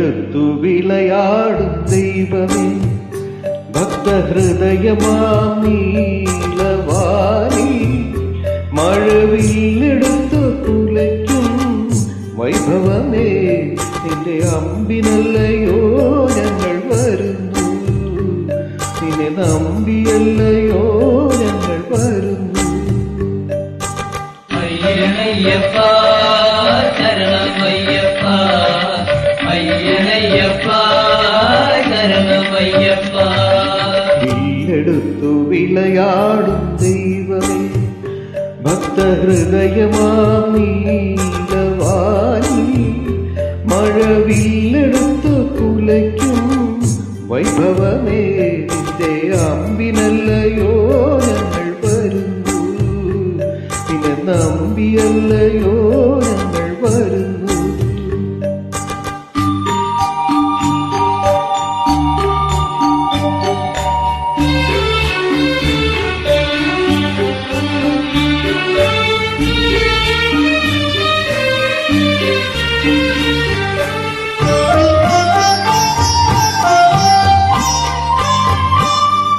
വില്ലെടുത്തു വിളയാടും ദൈവമേ ഭക്തഹൃദയമാം നീലവാനി മഴവില്ലെടുത്തു കുലയ്ക്കും വൈഭവമേ നിന്റെ അമ്പിനല്ലയോ ഞങ്ങൾ വരുന്നു നിന്നെ നമ്പിയല്ലയോ ഞങ്ങൾ വരുന്നു അയ്യനയ്യപ്പ ശരണമയ്യപ്പ അയ്യനയ്യപ്പ ശരണമയ്യപ്പ വില്ലെടുത്തു വിളയാടും ദൈവമേ ഭക്തഹൃദയമാം നീലവാനി മഴവില്ലെടുത്തു കുലയ്ക്കും വൈഭവമേ നിന്റെ അമ്പിനല്ലയോ ഞങ്ങൾ വരുന്നു നിന്നെ നമ്പിയല്ലയോ ഞങ്ങൾ വരുന്നു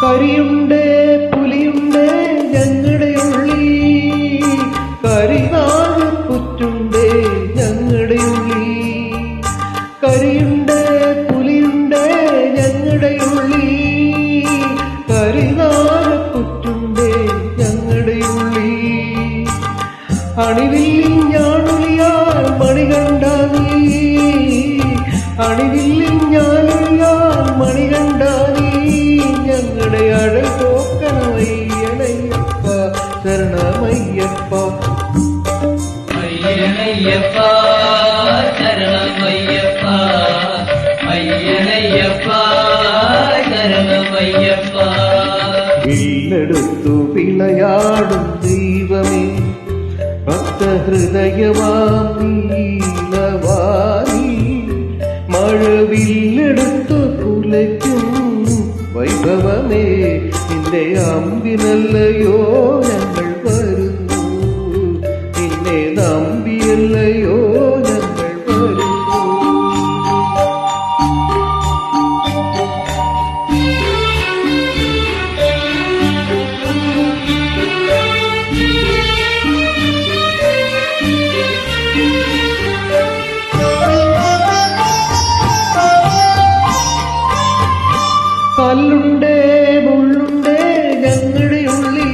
കരിയുണ്ടേ പുലിയുണ്ടേ ഞങ്ങളുടെ ഉള്ളി കരിനാട് പുറ്റുണ്ടേ ഞങ്ങളുടെ ഉള്ളി കരിയുണ്ടേ പുലിയുണ്ടേ ഞങ്ങളുടെ ഉള്ളി കരിനാട് പുറ്റുണ്ടേ ഞങ്ങളുടെ ഉള്ളി അണിവില്ലിൻ ഞാണുലിയാൽ മണികണ്ഠ നീ അണിവില്ലിൻ ഞാണുലിയാൽ മണികണ്ഠ നീ ഞങ്ങളുടെ അഴൽ പോക്കണമയ്യനയ്യപ്പ ശരണമയ്യപ്പ അയ്യനയ്യപ്പ ശരണമയ്യപ്പ അയ്യനയ്യപ്പ ശരണമയ്യപ്പ വില്ലെടുത്തു വിളയാടും ദൈവമേ ഭക്തഹൃദയമാം നീലവാനി മഴവില്ലെടുത്തു കുലയ്ക്കും വൈഭവമേ നിന്റെ അമ്പിനല്ലയോ ഞങ്ങൾ വരുന്നു നിന്നെ നമ്പിയല്ലയോ ഞങ്ങൾ വരുന്നു കല്ലുണ്ടേ മുള്ളുണ്ടേ ഞങ്ങളുടെ ഉള്ളി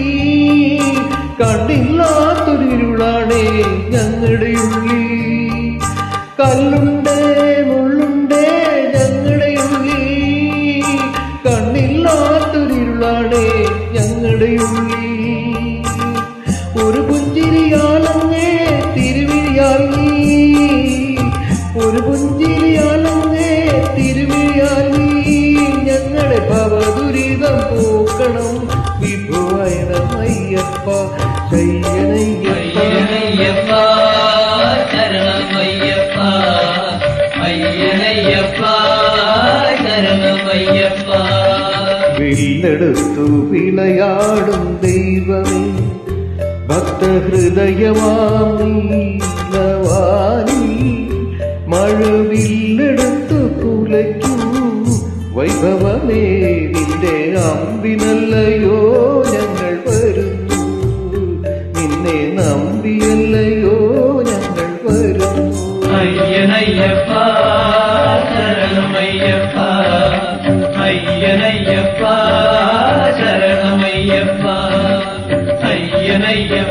കണ്ണില്ലാത്തൊരിരുളാണേ ഞങ്ങളുടെ ഉള്ളി കല്ലുണ്ടേ മുള്ളുണ്ടേ ഞങ്ങളുടെ ഉള്ളി കണ്ണില്ലാത്തൊരിരുളാണേ ഞങ്ങളുടെ ഉള്ളി ഒരു പുഞ്ചിരിയാലങ്ങേ തിരുവിഴിയാൽ നീ ഒരു പുഞ്ചിരിയാലങ്ങേ തിരുവിഴിയാൽ നീ ഞങ്ങളുടെ ഭവദുരിതം പോക്കണം വിഭുവൈനമയ്യപ്പ അയ്യനയ്യപ്പ ശരണമയ്യപ്പ അയ്യനയ്യപ്പ ശരണമയ്യപ്പ വില്ലെടുത്തു വിളയാടും ദൈവമേ ഭക്തഹൃദയമാം നീലവാനി മഴവില്ലെടുത്തു കുലയ്ക്കും വൈഭവമേ നിന്റെ അമ്പിനല്ലയോ ഞങ്ങൾ വരുന്നു നിന്നെ നമ്പിയല്ലയോ ഞങ്ങൾ വരുന്നു അയ്യനയ്യപ്പ ശരണമയ്യപ്പ അയ്യനയ്യപ്പ ശരണമയ്യപ്പ അയ്യനയ്യപ്പ